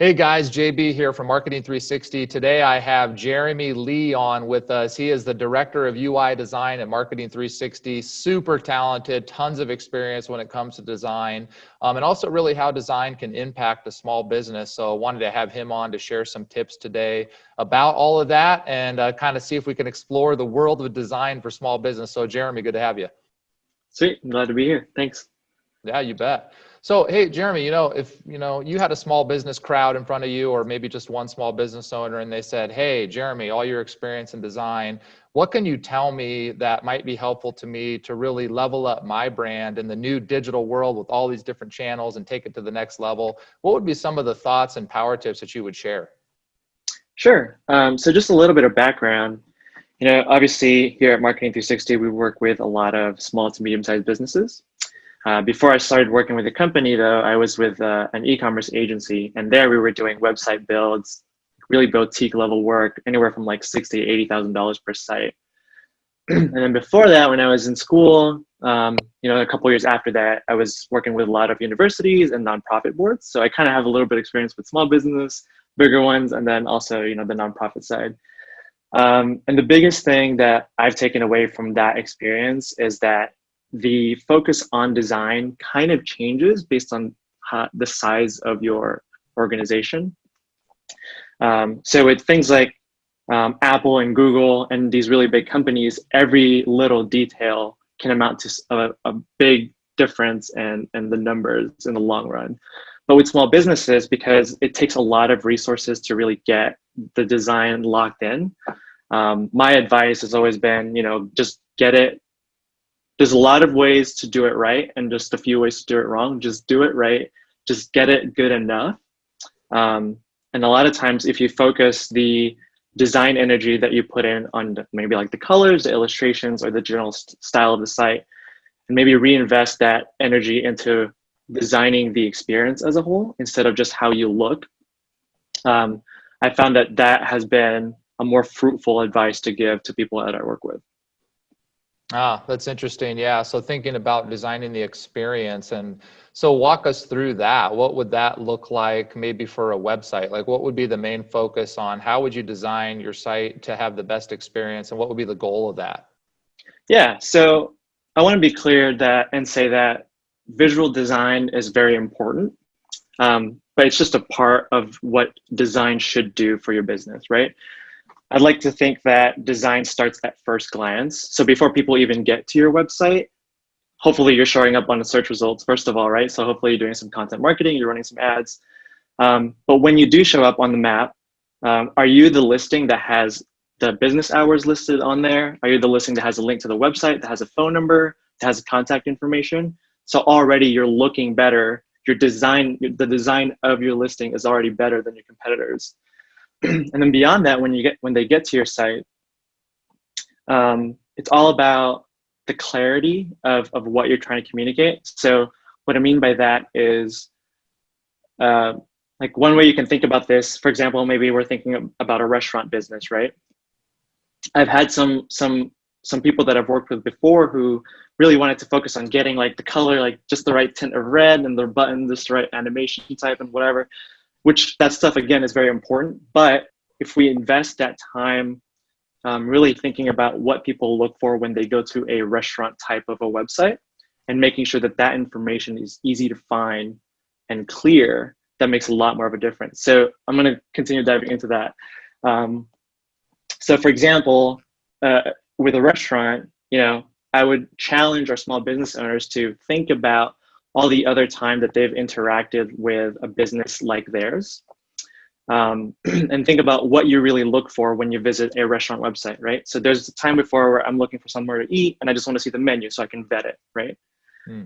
Hey guys, JB here from Marketing 360. Today I have Jerimie Lee on with us. He is the Director of UI Design at Marketing 360. Super talented, tons of experience when it comes to design, and also really how design can impact a small business. So I wanted to have him on to share some tips today about all of that and kind of see if we can explore the world of design for small business. So Jerimie, good to have you. Sweet, I'm glad to be here. Thanks. Yeah, you bet. So, hey, Jerimie, if you had a small business crowd in front of you, or maybe just one small business owner, and they said, "Hey, Jerimie, all your experience in design, what can you tell me that might be helpful to me to really level up my brand in the new digital world with all these different channels and take it to the next level?" What would be some of the thoughts and power tips that you would share? Sure. So just a little bit of background. Obviously here at Marketing 360, we work with a lot of small to medium-sized businesses. Before I started working with the company, though, I was with an e-commerce agency, and there we were doing website builds, really boutique level work, anywhere from like $60,000 to $80,000 per site. And then before that, when I was in school, a couple years after that, I was working with a lot of universities and nonprofit boards. So I kind of have a little bit of experience with small business, bigger ones, and then also, the nonprofit side. And the biggest thing that I've taken away from that experience is that the focus on design kind of changes based on the size of your organization. So with things like Apple and Google and these really big companies, every little detail can amount to a big difference in the numbers in the long run. But with small businesses, because it takes a lot of resources to really get the design locked in, my advice has always been, just get it. There's a lot of ways to do it right and just a few ways to do it wrong. Just do it right. Just get it good enough. And a lot of times, if you focus the design energy that you put in on maybe like the colors, the illustrations, or the general style of the site, and maybe reinvest that energy into designing the experience as a whole instead of just how you look, I found that has been a more fruitful advice to give to people that I work with. Ah, that's interesting. Yeah. So thinking about designing the experience, and so walk us through that. What would that look like maybe for a website? Like what would be the main focus on how would you design your site to have the best experience, and what would be the goal of that? Yeah, so I want to be clear that and say that visual design is very important, but it's just a part of what design should do for your business, right? I'd like to think that design starts at first glance. So before people even get to your website, hopefully you're showing up on the search results, first of all, right? So hopefully you're doing some content marketing, you're running some ads. But when you do show up on the map, are you the listing that has the business hours listed on there? Are you the listing that has a link to the website, that has a phone number, that has contact information? So already you're looking better. The design of your listing is already better than your competitors. And then beyond that, when they get to your site, it's all about the clarity of what you're trying to communicate. So what I mean by that is, like one way you can think about this, for example, maybe we're thinking about a restaurant business, right? I've had some people that I've worked with before who really wanted to focus on getting like the color, like just the right tint of red and the button, just the right animation type and whatever, which that stuff again is very important. But if we invest that time really thinking about what people look for when they go to a restaurant type of a website and making sure that that information is easy to find and clear, that makes a lot more of a difference. So I'm going to continue diving into that. So for example, with a restaurant, I would challenge our small business owners to think about all the other time that they've interacted with a business like theirs. And think about what you really look for when you visit a restaurant website, right? So there's a time before where I'm looking for somewhere to eat and I just want to see the menu so I can vet it, right?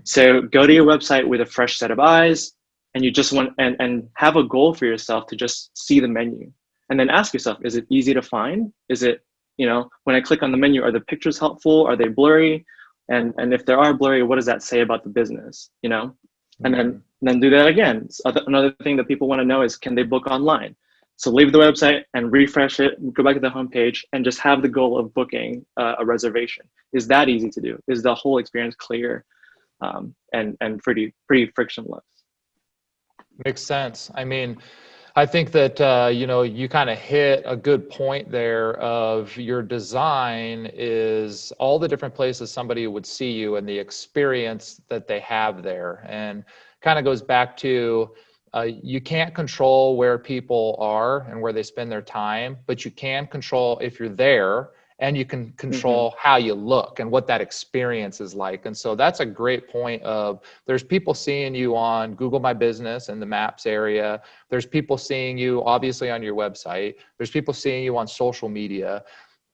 So go to your website with a fresh set of eyes and you just want and have a goal for yourself to just see the menu. And then ask yourself, is it easy to find? Is it, when I click on the menu, are the pictures helpful? Are they blurry? And if they are blurry, what does that say about the business, And then do that again. So another thing that people want to know is, can they book online? So leave the website and refresh it, and go back to the homepage and just have the goal of booking a reservation. Is that easy to do? Is the whole experience clear and pretty frictionless? Makes sense. I mean, I think that, you kind of hit a good point there of your design is all the different places somebody would see you and the experience that they have there. And kind of goes back to you can't control where people are and where they spend their time, but you can control if you're there, and you can control how you look and what that experience is like. And so that's a great point of there's people seeing you on Google My Business in the maps area. There's people seeing you obviously on your website. There's people seeing you on social media.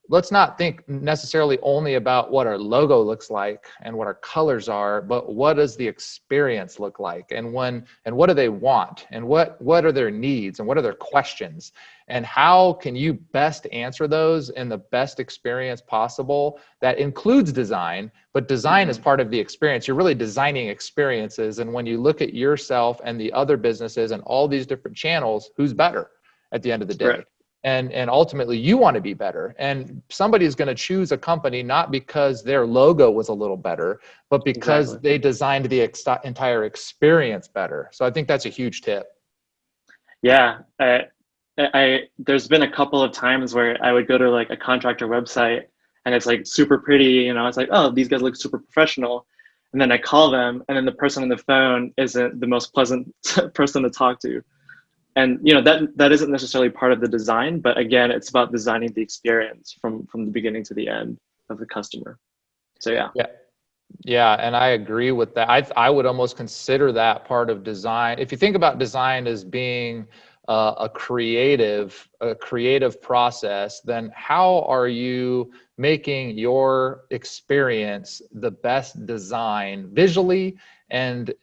Let's not think necessarily only about what our logo looks like and what our colors are, but what does the experience look like, and what do they want, and what are their needs, and what are their questions, and how can you best answer those in the best experience possible that includes design, but design is part of the experience. You're really designing experiences, and when you look at yourself and the other businesses and all these different channels, who's better at the end of the day? Right. And ultimately you want to be better, and somebody's going to choose a company not because their logo was a little better, but because they designed the entire experience better. So I think that's a huge tip. Yeah, there's been a couple of times where I would go to like a contractor website and it's like super pretty, it's like, oh, these guys look super professional. And then I call them, and then the person on the phone isn't the most pleasant person to talk to. And that isn't necessarily part of the design, but again, it's about designing the experience from the beginning to the end of the customer. So yeah, and I agree with that. I would almost consider that part of design. If you think about design as being a creative process, then how are you making your experience the best design visually, and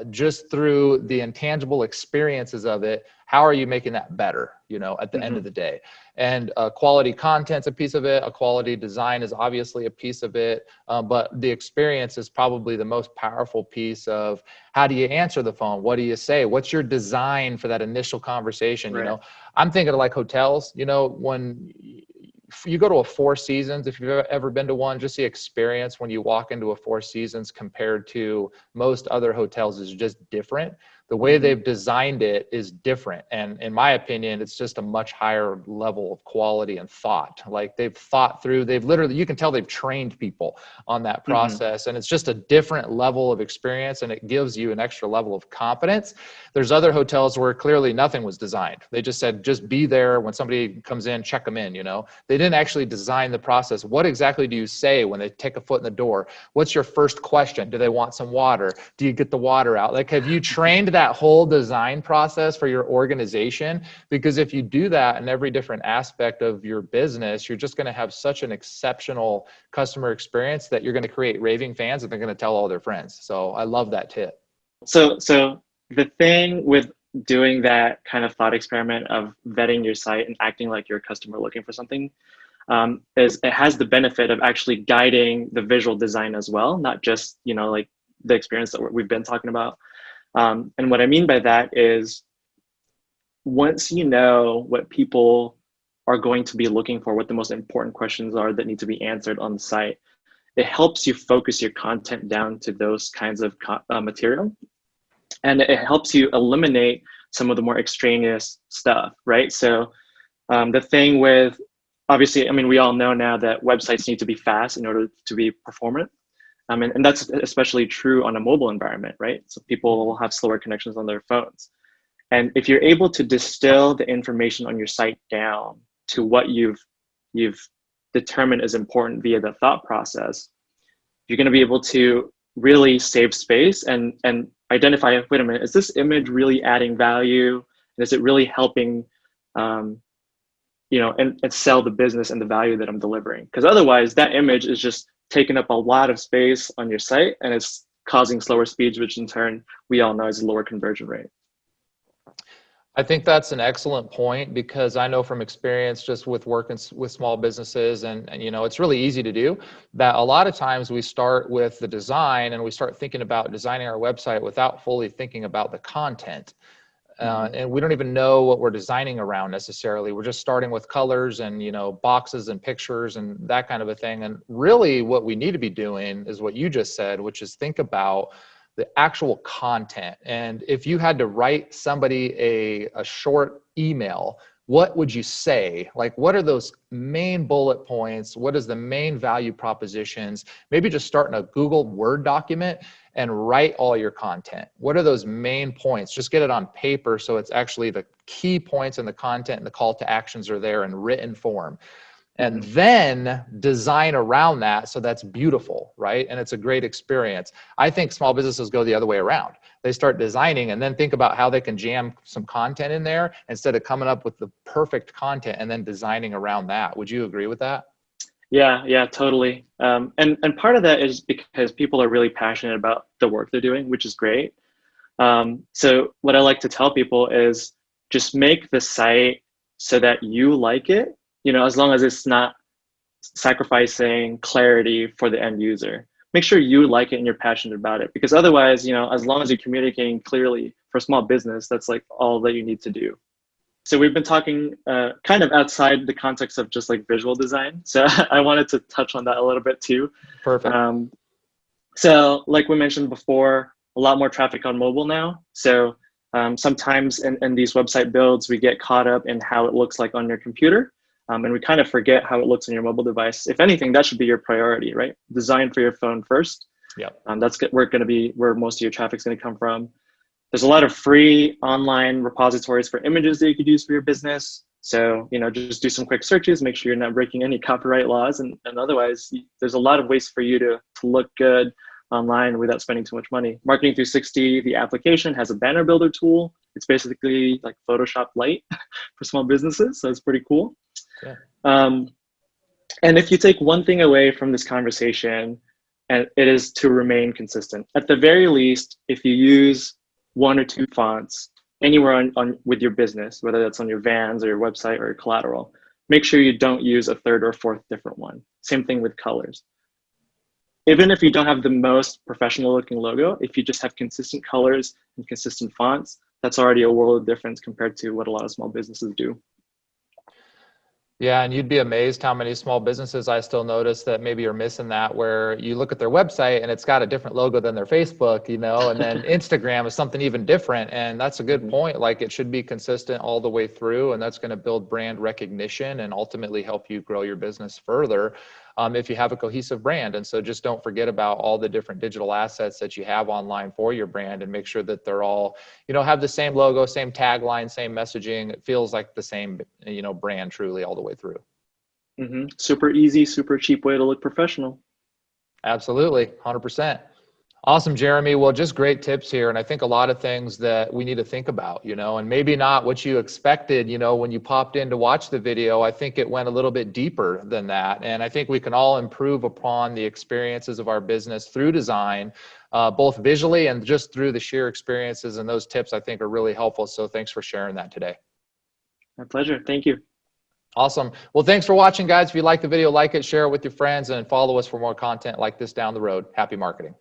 just through the intangible experiences of it? How are you making that better, at the end of the day? And quality content's a piece of it. A quality design is obviously a piece of it. But the experience is probably the most powerful piece of how do you answer the phone? What do you say? What's your design for that initial conversation? Right. I'm thinking of like hotels, when you go to a Four Seasons, if you've ever been to one, just the experience when you walk into a Four Seasons compared to most other hotels is just different. The way they've designed it is different. And in my opinion, it's just a much higher level of quality and thought. Like they've thought through, you can tell they've trained people on that process. And it's just a different level of experience, and it gives you an extra level of confidence. There's other hotels where clearly nothing was designed. They just said, just be there when somebody comes in, check them in, They didn't actually design the process. What exactly do you say when they take a foot in the door? What's your first question? Do they want some water? Do you get the water out? Like, have you trained that whole design process for your organization? Because if you do that in every different aspect of your business, you're just going to have such an exceptional customer experience that you're going to create raving fans, and they're going to tell all their friends. So I love that tip. So the thing with doing that kind of thought experiment of vetting your site and acting like you're a customer looking for something, is it has the benefit of actually guiding the visual design as well, not just, like the experience that we've been talking about. And what I mean by that is, once you know what people are going to be looking for, what the most important questions are that need to be answered on the site, it helps you focus your content down to those kinds of material. And it helps you eliminate some of the more extraneous stuff, right? So the thing with, obviously, we all know now that websites need to be fast in order to be performant. And that's especially true on a mobile environment, right? So people will have slower connections on their phones. And if you're able to distill the information on your site down to what you've determined is important via the thought process, you're going to be able to really save space and identify, wait a minute, is this image really adding value? And is it really helping, and sell the business and the value that I'm delivering? Because otherwise, that image is just taking up a lot of space on your site, and it's causing slower speeds, which in turn, we all know is a lower conversion rate. I think that's an excellent point, because I know from experience just with working with small businesses, and it's really easy to do that. A lot of times we start with the design and we start thinking about designing our website without fully thinking about the content. And we don't even know what we're designing around necessarily. We're just starting with colors and, boxes and pictures and that kind of a thing. And really what we need to be doing is what you just said, which is think about the actual content. And if you had to write somebody a short email, what would you say? Like, what are those main bullet points? What is the main value propositions? Maybe just start in a Google Word document and write all your content. What are those main points? Just get it on paper so it's actually the key points in the content and the call to actions are there in written form. And then design around that so that's beautiful, right? And it's a great experience. I think small businesses go the other way around. They start designing and then think about how they can jam some content in there instead of coming up with the perfect content and then designing around that. Would you agree with that? Yeah, totally. And part of that is because people are really passionate about the work they're doing, which is great. So what I like to tell people is just make the site so that you like it, as long as it's not sacrificing clarity for the end user. Make sure you like it and you're passionate about it, because otherwise, as long as you're communicating clearly for small business, that's like all that you need to do. So we've been talking kind of outside the context of just like visual design. So I wanted to touch on that a little bit too. Perfect. So like we mentioned before, a lot more traffic on mobile now. So sometimes in these website builds, we get caught up in how it looks like on your computer. And we kind of forget how it looks on your mobile device. If anything, that should be your priority, right? Design for your phone first. Yep. That's where most of your traffic's going to come from. There's a lot of free online repositories for images that you could use for your business. So, just do some quick searches, make sure you're not breaking any copyright laws. And otherwise, there's a lot of ways for you to look good online without spending too much money. Marketing 360, the application, has a banner builder tool. It's basically like Photoshop Lite for small businesses. So it's pretty cool. Yeah. And if you take one thing away from this conversation, and it is to remain consistent. At the very least, if you use 1 or 2 fonts anywhere on with your business, whether that's on your vans or your website or your collateral, make sure you don't use a 3rd or 4th different one. Same thing with colors. Even if you don't have the most professional looking logo, if you just have consistent colors and consistent fonts, that's already a world of difference compared to what a lot of small businesses do. Yeah, and you'd be amazed how many small businesses I still notice that maybe are missing that, where you look at their website and it's got a different logo than their Facebook, and then Instagram is something even different. And that's a good point. Like, it should be consistent all the way through, and that's going to build brand recognition and ultimately help you grow your business further if you have a cohesive brand. And so just don't forget about all the different digital assets that you have online for your brand, and make sure that they're all, have the same logo, same tagline, same messaging. It feels like the same, brand truly all the way through. Super easy, super cheap way to look professional. Absolutely. 100%. Awesome, Jerimie. Well, just great tips here. And I think a lot of things that we need to think about, and maybe not what you expected, when you popped in to watch the video. I think it went a little bit deeper than that. And I think we can all improve upon the experiences of our business through design, both visually and just through the sheer experiences. And those tips, I think, are really helpful. So thanks for sharing that today. My pleasure. Thank you. Awesome. Well, thanks for watching, guys. If you like the video, like it, share it with your friends, and follow us for more content like this down the road. Happy marketing.